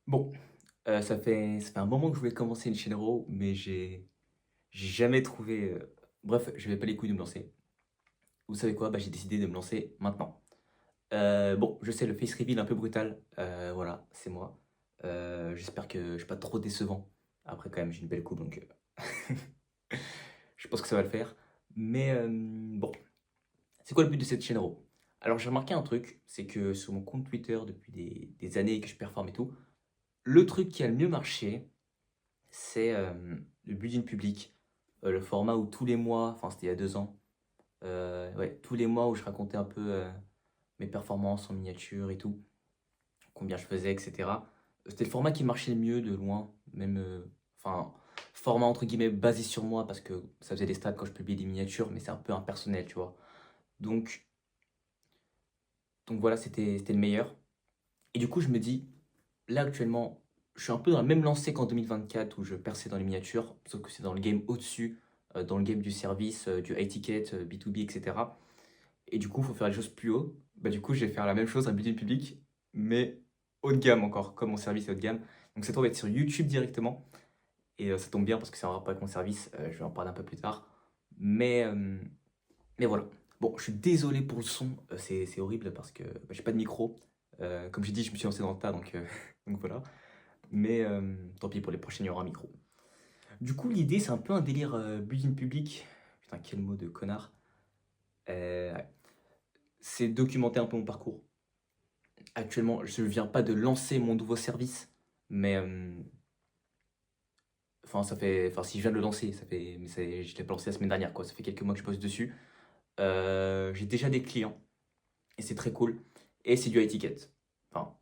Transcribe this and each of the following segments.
Bon, ça fait un moment que je voulais commencer une chaîne Raw, mais j'ai jamais trouvé, bref, j'avais pas les couilles de me lancer. Vous savez quoi? Bah, j'ai décidé de me lancer maintenant. Bon, je sais, le face reveal un peu brutal, voilà, c'est moi. J'espère que je suis pas trop décevant. Après, quand même, j'ai une belle coupe, donc je pense que ça va le faire. Mais bon, c'est quoi le but de cette chaîne Raw? Alors, j'ai remarqué un truc, c'est que sur mon compte Twitter, depuis des années que je performe et tout, le truc qui a le mieux marché, c'est le Building Public, le format où tous les mois, enfin c'était il y a 2 ans, ouais, tous les mois où je racontais un peu mes performances en miniature et tout, combien je faisais, etc. C'était le format qui marchait le mieux de loin, même, enfin, format entre guillemets basé sur moi parce que ça faisait des stats quand je publiais des miniatures, mais c'est un peu impersonnel, tu vois. Donc, donc voilà, c'était le meilleur. Et du coup, je me dis, là actuellement, je suis un peu dans la même lancée qu'en 2024 où je perçais dans les miniatures, sauf que c'est dans le game au-dessus, dans le game du service, du high ticket, B2B, etc. Et du coup, il faut faire les choses plus haut. Bah, du coup, je vais faire la même chose, un budget public, mais haut de gamme encore, comme mon service est haut de gamme. Donc cette fois, on va être sur YouTube directement. Et ça tombe bien parce que c'est en rapport avec mon service, je vais en parler un peu plus tard. Mais, euh, mais voilà. Bon, je suis désolé pour le son, c'est horrible parce que bah, j'ai pas de micro. Comme j'ai dit, je me suis lancé dans le tas, donc, donc voilà. Mais tant pis, pour les prochaines, il y aura un micro. Du coup, l'idée, c'est un peu un délire building public. Putain, quel mot de connard. Ouais. C'est documenter un peu mon parcours. Actuellement, je ne viens pas de lancer mon nouveau service, mais enfin, enfin, si je viens de le lancer, mais je l'ai pas lancé la semaine dernière, quoi. Ça fait quelques mois que je bosse dessus. J'ai déjà des clients et c'est très cool. Et c'est du high ticket. Enfin,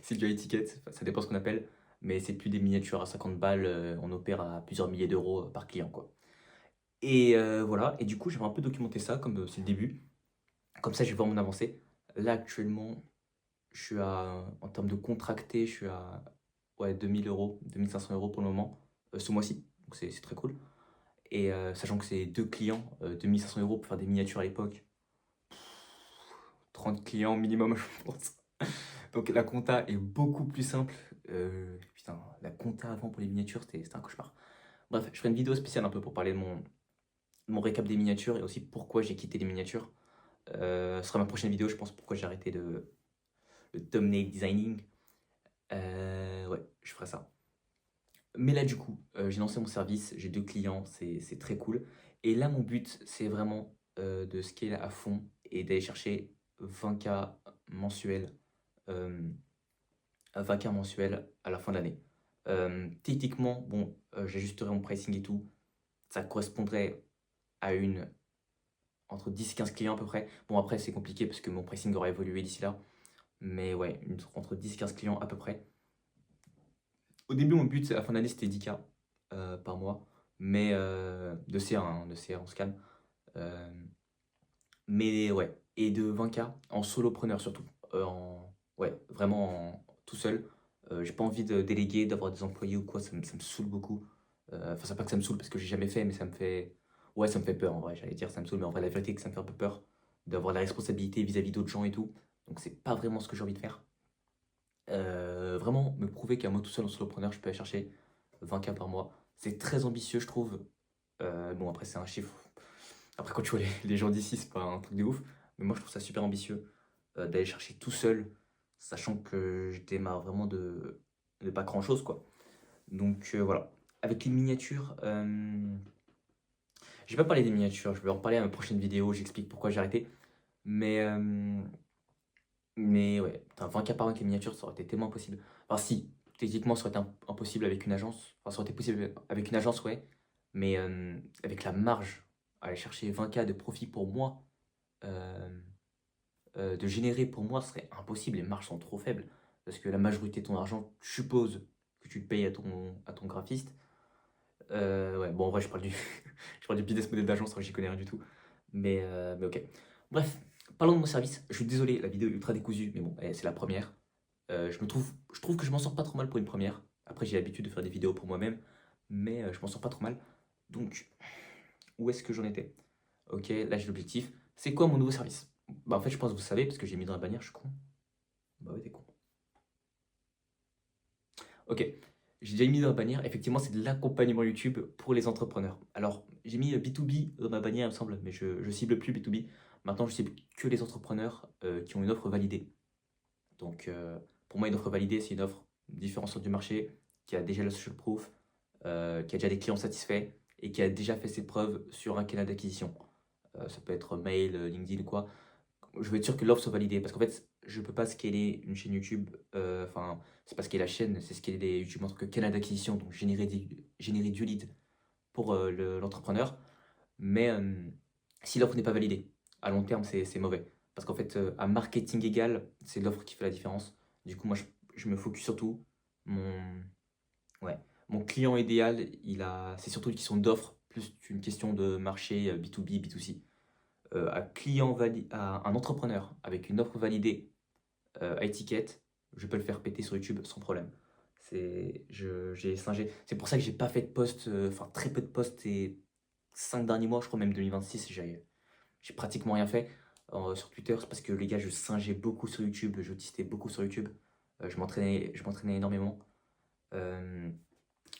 c'est du high ticket, enfin, ça dépend ce qu'on appelle, mais c'est plus des miniatures à 50 balles, on opère à plusieurs milliers d'euros par client, quoi. Et voilà, et du coup, j'aimerais un peu documenter ça, comme c'est le début. Comme ça, je vais voir mon avancée. Là, actuellement, en termes de contracté, je suis à ouais, 2000 euros, 2500 € pour le moment, ce mois-ci. Donc c'est très cool. Et sachant que c'est deux clients, 2500 € pour faire des miniatures à l'époque, 30 clients minimum, je pense. Donc la compta est beaucoup plus simple. Putain, la compta avant pour les miniatures, c'était un cauchemar. Bref, je ferai une vidéo spéciale un peu pour parler de mon récap des miniatures et aussi pourquoi j'ai quitté les miniatures. Ce sera ma prochaine vidéo, je pense, pourquoi j'ai arrêté le thumbnail designing. Ouais, je ferai ça. Mais là, du coup, j'ai lancé mon service, j'ai deux clients, c'est très cool. Et là, mon but, c'est vraiment de scale à fond et d'aller chercher 20K mensuels, euh, 20K mensuels à la fin de l'année. Techniquement, bon, j'ajusterai mon pricing et tout. Ça correspondrait à entre 10 et 15 clients à peu près. Bon, après, c'est compliqué parce que mon pricing aura évolué d'ici là. Mais ouais, entre 10 et 15 clients à peu près. Au début, mon but, à la fin d'année, c'était 10K par mois. Mais de CA, hein, de CA, on se calme. Euh, mais ouais, et de 20K en solopreneur surtout. Ouais, vraiment tout seul. J'ai pas envie de déléguer, d'avoir des employés ou quoi, ça me saoule beaucoup. Enfin, c'est pas que ça me saoule parce que j'ai jamais fait, mais ça me fait. Ouais, ça me fait peur en vrai, j'allais dire ça me saoule, mais en vrai, la vérité, c'est que ça me fait un peu peur d'avoir la responsabilité vis-à-vis d'autres gens et tout. Donc, c'est pas vraiment ce que j'ai envie de faire. Vraiment me prouver qu'à moi tout seul en solopreneur, je peux aller chercher 20K par mois. C'est très ambitieux, je trouve. Bon, après, c'est un chiffre. Après, quand tu vois les gens d'ici, c'est pas un truc de ouf. Mais moi, je trouve ça super ambitieux d'aller chercher tout seul, sachant que je démarre vraiment de pas grand-chose, quoi. Donc voilà. Avec les miniatures, je vais pas parler des miniatures, je vais en parler à ma prochaine vidéo, j'explique pourquoi j'ai arrêté. Mais, euh, mais ouais, putain, 20K par mois avec les miniatures, ça aurait été tellement impossible. Enfin, si, techniquement, ça aurait été impossible avec une agence. Enfin, ça aurait été possible avec une agence, ouais. Mais avec la marge, aller chercher 20K de profit pour moi, euh, de générer pour moi, ce serait impossible. Les marges sont trop faibles. Parce que la majorité de ton argent, je suppose que tu le payes à ton graphiste. Ouais, bon, en vrai, je parle du, je parle du business model d'agence, j'y connais rien du tout. Mais ok. Bref, parlons de mon service. Je suis désolé, la vidéo est ultra décousue, mais bon, c'est la première. Je trouve que je m'en sors pas trop mal pour une première. Après, j'ai l'habitude de faire des vidéos pour moi-même, mais je m'en sors pas trop mal. Donc, où est-ce que j'en étais? Ok, là j'ai l'objectif. C'est quoi mon nouveau service? Bah, en fait, je pense que vous savez, parce que j'ai mis dans la bannière, je suis con. Bah ouais, t'es con. Ok, j'ai déjà mis dans ma bannière, effectivement, c'est de l'accompagnement YouTube pour les entrepreneurs. Alors, j'ai mis B2B dans ma bannière, il me semble, mais je cible plus B2B. Maintenant, je cible que les entrepreneurs qui ont une offre validée. Donc, pour moi, une offre validée, c'est une offre différenciante du marché, qui a déjà le social proof, qui a déjà des clients satisfaits et qui a déjà fait ses preuves sur un canal d'acquisition. Ça peut être mail, LinkedIn ou quoi. Je veux être sûr que l'offre soit validée parce qu'en fait, je peux pas scaler une chaîne YouTube. Enfin, c'est pas scaler la chaîne, c'est scaler les YouTube en tant que canal d'acquisition, donc générer du lead pour l'entrepreneur. Mais si l'offre n'est pas validée, à long terme, c'est mauvais. Parce qu'en fait, à marketing égal, c'est l'offre qui fait la différence. Du coup, moi, je me focus surtout. Mon, ouais, mon client idéal, c'est surtout une question d'offre plus qu'une question de marché B2B, B2C. À un entrepreneur avec une offre validée à étiquette, je peux le faire péter sur YouTube sans problème. J'ai singé. C'est pour ça que j'ai pas fait de post, enfin très peu de posts ces 5 derniers mois, je crois même 2026, j'ai pratiquement rien fait sur Twitter. C'est parce que les gars, je singeais beaucoup sur YouTube, je testais beaucoup sur YouTube. Je m'entraînais énormément. Euh,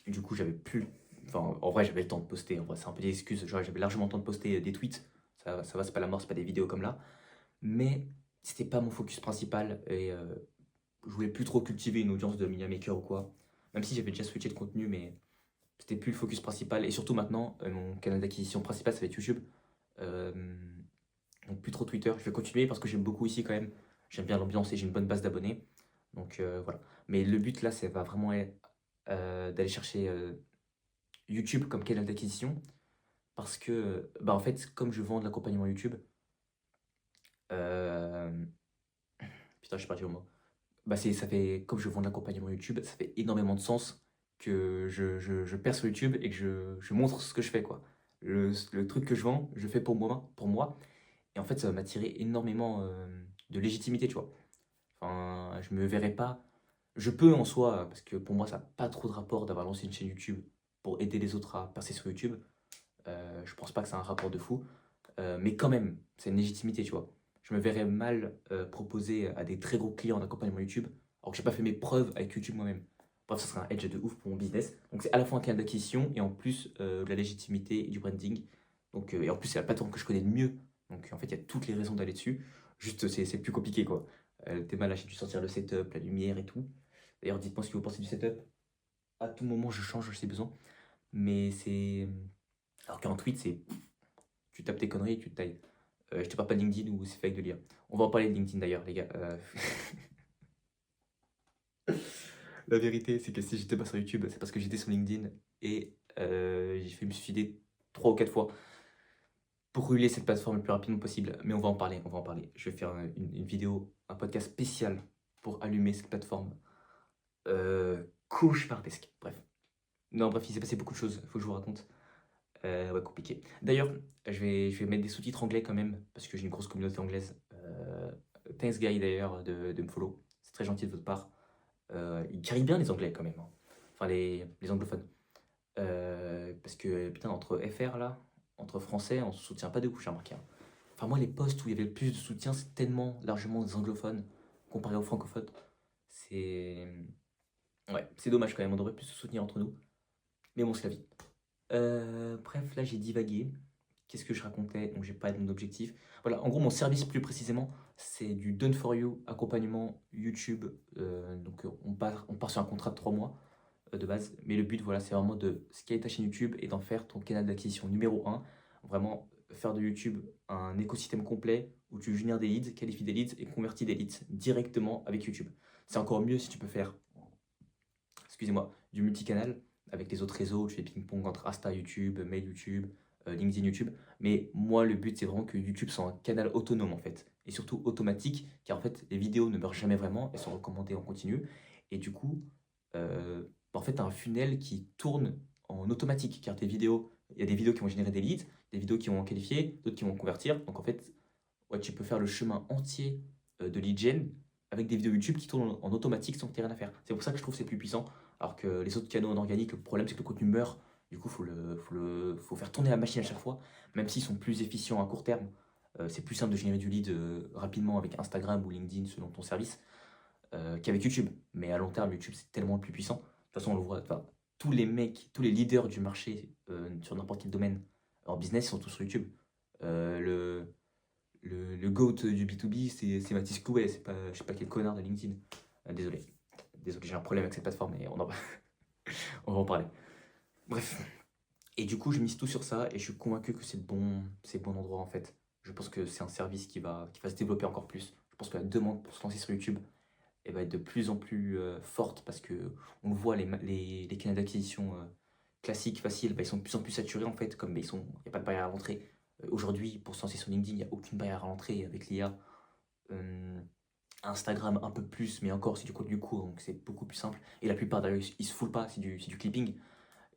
du coup, j'avais plus. Enfin, en vrai, j'avais le temps de poster. En vrai, c'est un peu des excuses. Genre, j'avais largement le temps de poster des tweets. Ça va, c'est pas la mort, c'est pas des vidéos comme là. Mais c'était pas mon focus principal et je voulais plus trop cultiver une audience de media maker ou quoi. Même si j'avais déjà switché de contenu, mais c'était plus le focus principal. Et surtout maintenant, mon canal d'acquisition principal, ça va être YouTube. Euh, donc plus trop Twitter. Je vais continuer parce que j'aime beaucoup ici quand même. J'aime bien l'ambiance et j'ai une bonne base d'abonnés. Donc voilà. Mais le but là, ça va vraiment être d'aller chercher YouTube comme canal d'acquisition. Parce que, bah en fait, comme je vends de l'accompagnement YouTube, euh, putain, je suis parti au mot. Bah ça fait, comme je vends de l'accompagnement YouTube, ça fait énormément de sens que je perce sur YouTube et que je montre ce que je fais, quoi. Le truc que je vends, je fais pour moi. Et en fait, ça va m'attirer énormément de légitimité, tu vois. Enfin, je me verrais pas. Je peux en soi, parce que pour moi, ça n'a pas trop de rapport d'avoir lancé une chaîne YouTube pour aider les autres à percer sur YouTube. Je pense pas que c'est un rapport de fou. Mais quand même, c'est une légitimité, tu vois. Je me verrais mal proposer à des très gros clients d'accompagnement YouTube, alors que j'ai pas fait mes preuves avec YouTube moi-même. Bref, ça serait un edge de ouf pour mon business. Donc c'est à la fois un canal d'acquisition et en plus de la légitimité et du branding. Donc, et en plus, c'est la plateforme que je connais le mieux. Donc en fait, il y a toutes les raisons d'aller dessus. Juste, c'est plus compliqué, quoi. T'es mal, là, j'ai dû sortir le setup, la lumière et tout. D'ailleurs, dites-moi ce que vous pensez du setup. À tout moment, je change si besoin. Mais c'est. Alors qu'en tweet, c'est. Tu tapes tes conneries et tu te tailles. Je te parle pas de LinkedIn ou c'est fake de lire. On va en parler de LinkedIn d'ailleurs, les gars. La vérité, c'est que si j'étais pas sur YouTube, c'est parce que j'étais sur LinkedIn et j'ai fait me suicider 3 ou 4 fois pour brûler cette plateforme le plus rapidement possible. Mais on va en parler, on va en parler. Je vais faire une vidéo, un podcast spécial pour allumer cette plateforme cauchemardesque. Bref. Non, bref, il s'est passé beaucoup de choses, faut que je vous raconte. Ouais, compliqué. D'ailleurs, je vais mettre des sous-titres anglais quand même, parce que j'ai une grosse communauté anglaise. Thanks, Guy, d'ailleurs, de me follow. C'est très gentil de votre part. Ils carrient bien les anglais quand même, hein. Enfin, les anglophones. Parce que, putain, entre FR là, entre français, on se soutient pas de ouf, j'ai remarqué, hein. Enfin, moi, les postes où il y avait le plus de soutien, c'est tellement largement des anglophones comparé aux francophones. C'est. Ouais, c'est dommage quand même, on devrait plus se soutenir entre nous. Mais bon, c'est la vie. Bref, là j'ai divagué. Qu'est-ce que je racontais? Donc j'ai pas mon objectif. Voilà, en gros mon service plus précisément, c'est du done for you, accompagnement YouTube. Donc on part sur un contrat de 3 mois de base. Mais le but, voilà, c'est vraiment de scaler ta chaîne YouTube et d'en faire ton canal d'acquisition numéro un. Vraiment faire de YouTube un écosystème complet où tu génères des leads, qualifies des leads et convertis des leads directement avec YouTube. C'est encore mieux si tu peux faire, excusez-moi, du multicanal avec les autres réseaux. Tu fais ping-pong entre Insta YouTube, Mail YouTube, LinkedIn YouTube. Mais moi, le but, c'est vraiment que YouTube soit un canal autonome en fait. Et surtout automatique, car en fait, les vidéos ne meurent jamais vraiment, elles sont recommandées en continu. Et du coup, en fait, tu as un funnel qui tourne en automatique, car tes vidéos, il y a des vidéos qui vont générer des leads, des vidéos qui vont en qualifier, d'autres qui vont convertir. Donc en fait, ouais, tu peux faire le chemin entier de lead gen avec des vidéos YouTube qui tournent en automatique sans que tu aies rien à faire. C'est pour ça que je trouve que c'est plus puissant. Alors que les autres canaux en organique, le problème c'est que le contenu meurt. Du coup, faut faire tourner la machine à chaque fois, même s'ils sont plus efficients à court terme. C'est plus simple de générer du lead rapidement avec Instagram ou LinkedIn selon ton service qu'avec YouTube. Mais à long terme, YouTube c'est tellement plus puissant. toute façon, on le voit, enfin, tous les mecs, tous les leaders du marché sur n'importe quel domaine en business, ils sont tous sur YouTube. Euh, le, le GOAT du B2B, c'est Mathis Clouet, c'est pas, je sais pas quel connard de LinkedIn. Désolé. Désolé, j'ai un problème avec cette plateforme, mais on va en parler. Bref. Et du coup, je mise tout sur ça et je suis convaincu que c'est le bon endroit en fait. Je pense que c'est un service qui va se développer encore plus. Je pense que la demande pour se lancer sur YouTube elle va être de plus en plus forte parce que on le voit, les canaux d'acquisition classiques, faciles, bah, ils sont de plus en plus saturés en fait, comme bah, il n'y a pas de barrière à l'entrée. Aujourd'hui, pour se lancer sur LinkedIn, il n'y a aucune barrière à l'entrée avec l'IA. Euh, Instagram un peu plus, mais encore c'est du contenu court, donc c'est beaucoup plus simple. Et la plupart d'ailleurs, ils se foulent pas, c'est du clipping.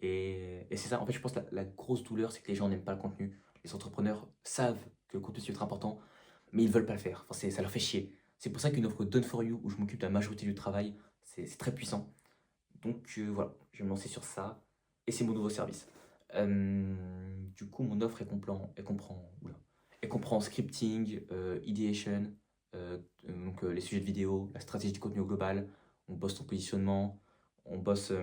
Et c'est ça, en fait, je pense que la grosse douleur, c'est que les gens n'aiment pas le contenu. Les entrepreneurs savent que le contenu c'est ultra important, mais ils veulent pas le faire. Enfin, ça leur fait chier. C'est pour ça qu'une offre Done for You, où je m'occupe de la majorité du travail, c'est très puissant. Donc voilà, je vais me lancer sur ça. Et c'est mon nouveau service. Du coup, mon offre, elle comprend scripting, ideation, les sujets de vidéo, la stratégie du contenu au global. On bosse ton positionnement, on bosse,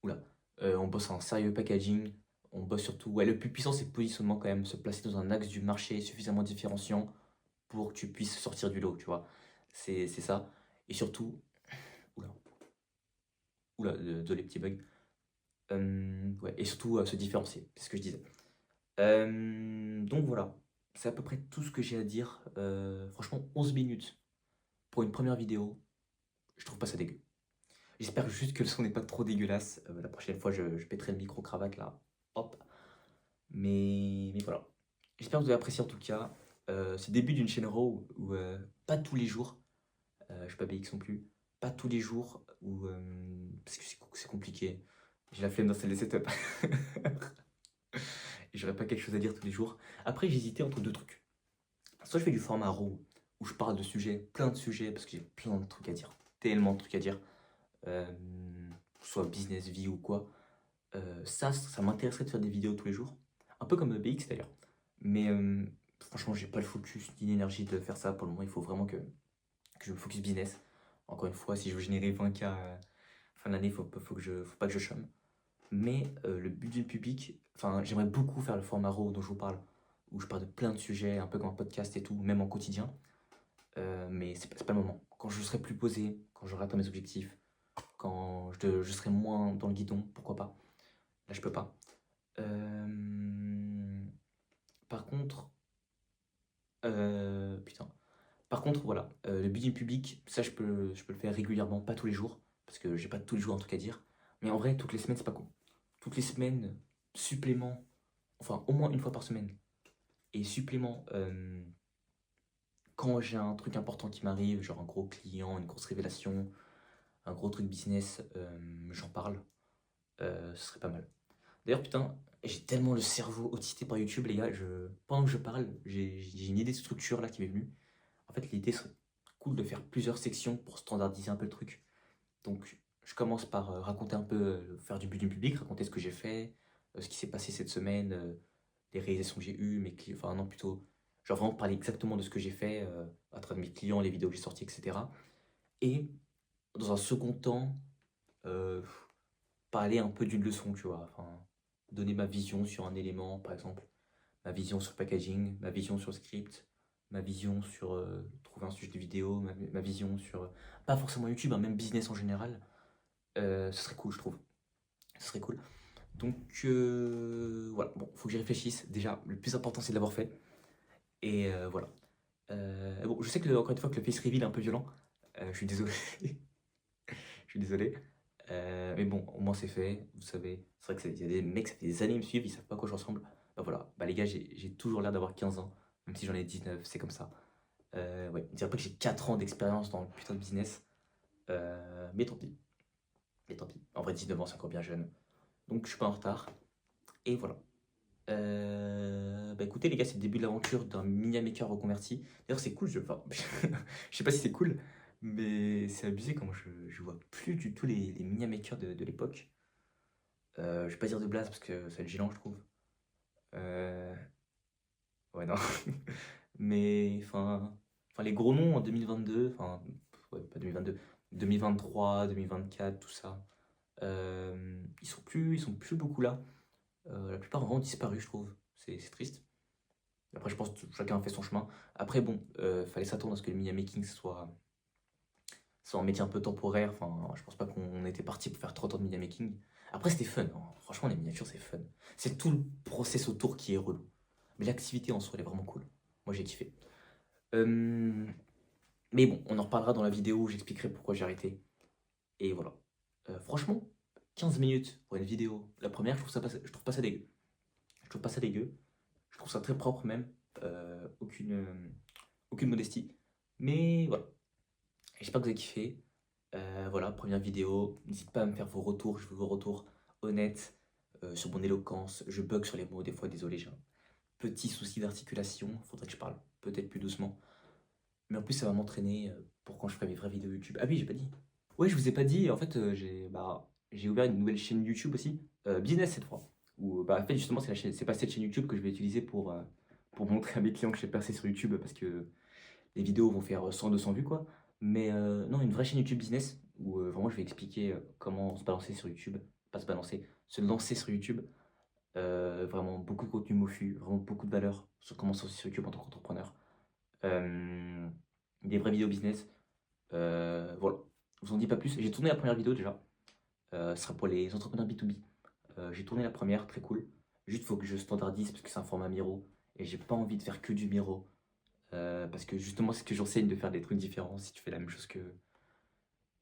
oula, on bosse en sérieux packaging. On bosse surtout. Ouais, le plus puissant, c'est le positionnement quand même. Se placer dans un axe du marché suffisamment différenciant pour que tu puisses sortir du lot, tu vois. C'est ça. Et surtout, oula, les petits bugs. Ouais, et surtout se différencier, c'est ce que je disais. Donc voilà, c'est à peu près tout ce que j'ai à dire. Franchement, 11 minutes pour une première vidéo, je trouve pas ça dégueu. J'espère juste que le son n'est pas trop dégueulasse. La prochaine fois, je pèterai le micro-cravate là. Hop. Mais voilà. J'espère que vous avez apprécié en tout cas. C'est le début d'une chaîne Raw où pas tous les jours, je suis pas BX non plus, pas tous les jours, parce que c'est compliqué. J'ai la flemme d'installer les setups. Et j'aurais pas quelque chose à dire tous les jours. Après, j'hésitais entre deux trucs. Soit je fais du format RAW, où je parle de sujets, plein de sujets, parce que j'ai plein de trucs à dire, tellement de trucs à dire, euh, soit business, vie ou quoi. Ça m'intéresserait de faire des vidéos tous les jours, un peu comme BX d'ailleurs. Mais franchement, j'ai pas le focus ni l'énergie de faire ça pour le moment. Il faut vraiment que je me focus business. Encore une fois, si je veux générer 20K fin d'année, faut pas que je chôme. Mais le budget public, enfin, j'aimerais beaucoup faire le format RAW dont je vous parle, où je parle de plein de sujets, un peu comme un podcast et tout, même en quotidien. Mais c'est pas le moment. Quand je serai plus posé, quand j'aurai atteint mes objectifs, quand je serai moins dans le guidon, pourquoi pas. Là, je peux pas. Euh, Par contre, putain. Par contre, voilà, le bidding public, ça je peux le faire régulièrement, pas tous les jours, parce que j'ai pas tous les jours un truc à dire. Mais en vrai, toutes les semaines, c'est pas con. Toutes les semaines, supplément, enfin au moins une fois par semaine. Et supplément, quand j'ai un truc important qui m'arrive, genre un gros client, une grosse révélation, un gros truc business, j'en parle, ce serait pas mal. D'ailleurs, putain, j'ai tellement le cerveau autisté par YouTube, les gars, pendant que je parle, j'ai une idée de structure là qui m'est venue. En fait, l'idée serait cool de faire plusieurs sections pour standardiser un peu le truc. Donc, je commence par raconter un peu, faire du but du public, raconter ce que j'ai fait, ce qui s'est passé cette semaine, les réalisations que j'ai eues, mes clients, enfin non, plutôt, genre vraiment parler exactement de ce que j'ai fait à travers mes clients, les vidéos que j'ai sorties, etc. Et dans un second temps, euh, parler un peu d'une leçon, tu vois, enfin, donner ma vision sur un élément, par exemple, ma vision sur le packaging, ma vision sur le script, ma vision sur trouver un sujet de vidéo, ma vision sur, pas forcément YouTube, hein, même business en général. Ce serait cool, je trouve. Ce serait cool. Donc voilà, bon, faut que j'y réfléchisse. Déjà, le plus important, c'est de l'avoir fait. Et voilà. Bon, je sais que, encore une fois, que le face reveal est un peu violent. Je suis désolé. Je suis désolé. Mais bon, au moins c'est fait. Vous savez, c'est vrai qu'il y a des mecs, ça fait des années ils me suivent, ils savent pas à quoi je ressemble. Bah voilà, bah les gars, j'ai toujours l'air d'avoir 15 ans, même si j'en ai 19, c'est comme ça. Ouais, on dirait pas que j'ai 4 ans d'expérience dans le putain de business. Mais tant pis. Mais tant pis. En vrai, 19 ans, c'est encore bien jeune. Donc je suis pas en retard. Et voilà. Bah écoutez les gars, c'est le début de l'aventure d'un mini maker reconverti. D'ailleurs c'est cool, enfin, je sais pas si c'est cool, mais c'est abusé comment je vois plus du tout les mini makers de l'époque. Je vais pas dire de blase parce que ça va être gênant je trouve. Euh, ouais non. Mais enfin les gros noms en 2022, enfin ouais, pas 2022, 2023, 2024, tout ça. Ils sont plus beaucoup là. La plupart ont vraiment disparu, je trouve. C'est triste. Après, je pense que chacun a fait son chemin. Après, bon, fallait s'attendre à ce que le media making soit un métier un peu temporaire. Enfin, je pense pas qu'on était parti pour faire 30 ans de media making. Après, c'était fun, hein. Franchement, les miniatures, c'est fun. C'est tout le process autour qui est relou. Mais l'activité en soi, elle est vraiment cool. Moi, j'ai kiffé. Euh, mais bon, on en reparlera dans la vidéo où j'expliquerai pourquoi j'ai arrêté. Et voilà. Franchement, 15 minutes pour une vidéo. La première, je trouve pas ça dégueu. Je trouve pas ça dégueu. Je trouve ça très propre même. Aucune modestie. Mais voilà. J'espère que vous avez kiffé. Voilà, première vidéo. N'hésitez pas à me faire vos retours. Je veux vos retours honnêtes sur mon éloquence. Je bug sur les mots, des fois, désolé, j'ai un petit souci d'articulation. Faudrait que je parle peut-être plus doucement. Mais en plus, ça va m'entraîner pour quand je ferai mes vraies vidéos YouTube. Ah oui, j'ai pas dit. Ouais, je vous ai pas dit. En fait, j'ai ouvert une nouvelle chaîne YouTube aussi. Business cette fois. Où, en fait, justement, c'est pas cette chaîne YouTube que je vais utiliser pour montrer à mes clients que j'ai percé sur YouTube parce que les vidéos vont faire 100-200 vues, quoi. Mais non, une vraie chaîne YouTube business où vraiment je vais expliquer comment se balancer sur YouTube. Pas se balancer, se lancer sur YouTube. Vraiment beaucoup de contenu MOFU, vraiment beaucoup de valeur sur comment se lancer sur YouTube en tant qu'entrepreneur. Euh, des vraies vidéos business. Voilà, je vous en dis pas plus. J'ai tourné la première vidéo déjà. Ce sera pour les entrepreneurs B2B. J'ai tourné la première, très cool. Juste faut que je standardise parce que c'est un format Miro. Et j'ai pas envie de faire que du Miro. Parce que justement, c'est que j'enseigne de faire des trucs différents. Si tu fais la même chose que.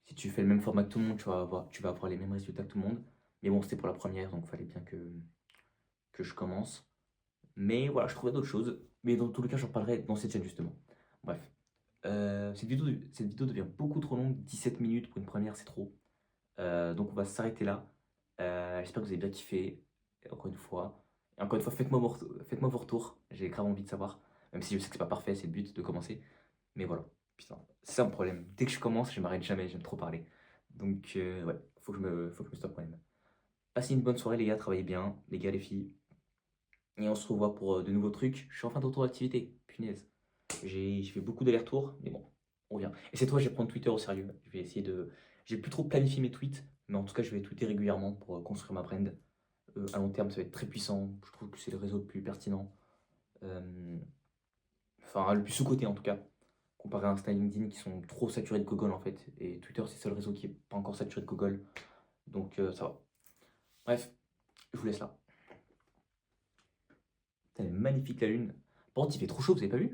Si tu fais le même format que tout le monde, tu vas avoir les mêmes résultats que tout le monde. Mais bon, c'était pour la première, donc il fallait bien que je commence. Mais voilà, je trouvais d'autres choses. Mais dans tous les cas, j'en parlerai dans cette chaîne justement. Bref. Cette vidéo devient beaucoup trop longue. 17 minutes pour une première, c'est trop. Donc on va s'arrêter là. J'espère que vous avez bien kiffé. Et encore une fois. Et encore une fois, faites-moi vos retours. J'ai grave envie de savoir. Même si je sais que c'est pas parfait, c'est le but de commencer. Mais voilà. Putain, c'est ça mon problème. Dès que je commence, je m'arrête jamais, j'aime trop parler. Donc ouais, faut que je me stoppe quand même. Passez une bonne soirée les gars, travaillez bien, les gars, les filles. Et on se revoit pour de nouveaux trucs. Je suis en fin de retour d'activité. Punaise. J'ai fait beaucoup d'allers-retours, mais bon, on revient. Et cette fois, je vais prendre Twitter au sérieux. Je vais essayer de. J'ai plus trop planifié mes tweets, mais en tout cas, je vais tweeter régulièrement pour construire ma brand. À long terme, ça va être très puissant. Je trouve que c'est le réseau le plus pertinent. Euh, Enfin, le plus sous-coté en tout cas. Comparé à Insta et LinkedIn qui sont trop saturés de Google en fait. Et Twitter, c'est le seul réseau qui est pas encore saturé de Google. Donc ça va. Bref, je vous laisse là. Putain, elle est magnifique la lune. Par contre, il fait trop chaud, vous avez pas vu?